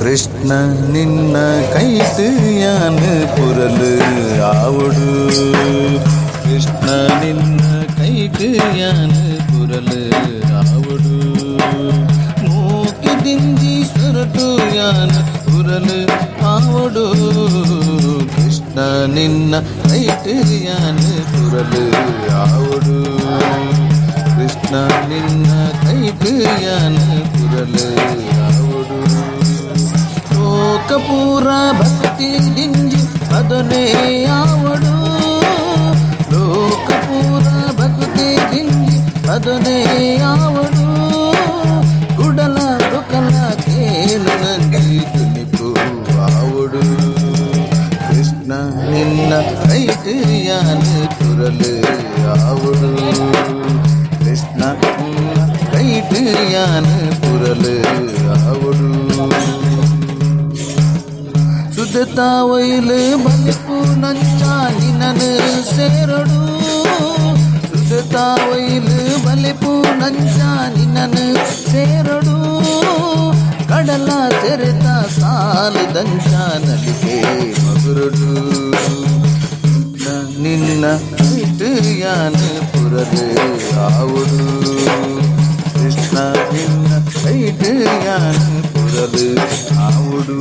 ಕೃಷ್ಣ ನಿನ್ನ ಕೈಟ್ ಯಾನ ಪುರಲು ಆವಡು ಕೃಷ್ಣ ನಿನ್ನ ಕೈಟ್ ಯಾನ ಪುರಲು ಆವಡು ಮೂಕಿ ದಿಂಜಿ ಸೊರಟು ಯಾನ ಪುರಲು ಆವಡು ಕೃಷ್ಣ ನಿನ್ನ ಕೈಟ್ ಯಾನ ಪುರಲು ಆವಡು ಕೃಷ್ಣ ನಿನ್ನ ಕೈಟ್ ಯಾನ ಪುರಲು ಆವಡು ಲೋಕಪೂರ ಭಕ್ತಿ ದಿಂಜಿ ಅದನೇ ಆವಡು ಲೋಕಪೂರ ಭಕ್ತಿ ದಿಂಜಿ ಅದನೇ ಆವಡು ಗುಡಲ ರುಕಲ ಕೇಳು ನಂಜಿ ತುನಿಪು ಆವಡು ಕೃಷ್ಣ ನಿನ್ನ ಕೈಟ್ ಯಾನ ಪುರಲು ಆವಡು ಕೃಷ್ಣ ನಿನ್ನ ಕೈಟ್ ಯಾನ ಪುರಲು ಆವಡು ಸುದತಾ ಒಯ್ಲು ಬಲಿಪು ನಂಜ ನಿನ್ನನು ಸೇರಡು ಸುದತಾ ಒಯ್ಲು ಬಲಿಪು ನಂಜ ನಿನ್ನನು ಸೇರಡು ಕಡಲ ತೆರೆತ ಸಾಲು ದಂಚ ನಲಿಕೆ ಮಗುರುಡು ನಿನ್ನ ಕೈಟ್ ಯಾನ ಪುರಲು ಆವಡು ಕೃಷ್ಣ ನಿನ್ನ ಕೈಟ್ ಯಾನ ಪುರಲು ಆವಡು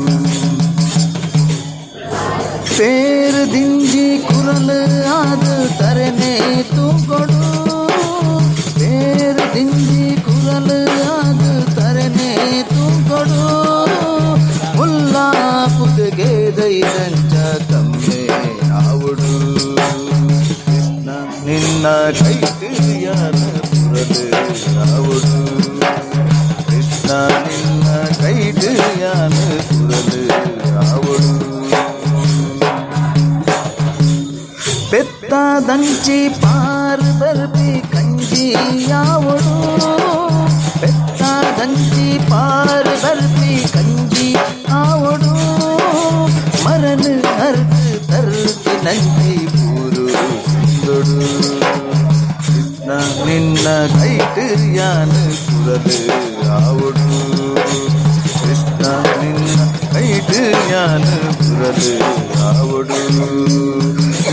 ಪೇರು ದಿಂಜಿ ಕುರಲು ಆದ ತರನೆ ತೂಗೊಡು ಪೇರು ದಿಂಜಿ ಕುರಲು ಆದ ತರನೆ ತೂಗೊಡು ಮುಲ್ಲಾ ಪುದಗೆ ದೈದಂಚ ತಮ್ಮೆ ಆವಡು ಕೃಷ್ಣ ನಿನ್ನ ಕೈಟ್ ಯಾನ ಪುರಲು ಆವಡು ಕೃಷ್ಣ ನಿನ್ನ ಕೈಟ್ ಯಾನ ಪುರಲು ಆವಡು ಬೆತ್ತ ದಂಚಿ ಪಾರ್ ಬರ್ಬಿ ಕಂಜಿ ಯಾವಡು ಬೆತ್ತ ದಂಚಿ ಪಾರ್ ಬರ್ಬಿ ಕಂಜಿ ಆವಡು ಮರನು ಹರ್ದು ತರ್ದು ನಂಜಿ ಪೂರು ಸುಂದಡು ಕೃಷ್ಣ ನಿನ್ನ ಕೈಟ್ ಯಾನ ಪುರಲು ಆವಡು ಕೃಷ್ಣ ನಿನ್ನ ಕೈಟ್ ಯಾನ ಪುರಲು ಆವಡು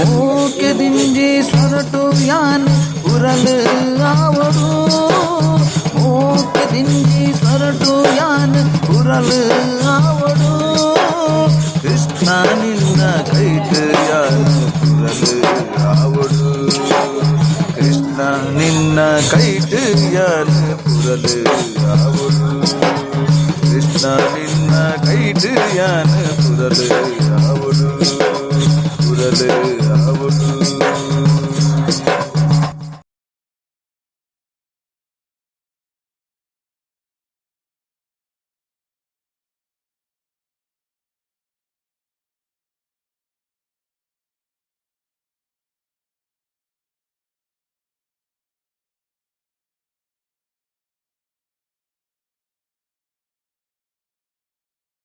ಮೂಕೆ ದಿಂಜಿ ಸೊರಟು ಯಾನ ಪುರಲು ಆವಡು ಮೂಕೆ ದಿಂಜಿ ಸೊರಟು ಯಾನ ಪುರಲು ಆವಡು ಕೃಷ್ಣ ನಿನ್ನ ಕೈಟ್ ಯಾನ ಪುರಲು ಆವಡು ಕೃಷ್ಣ ನಿನ್ನ ಕೈಟ್ ಯಾನ ಪುರಲು ಆವಡು ಕೃಷ್ಣ ನಿನ್ನ ಕೈಟ್ ಯಾನ ಪುರಲು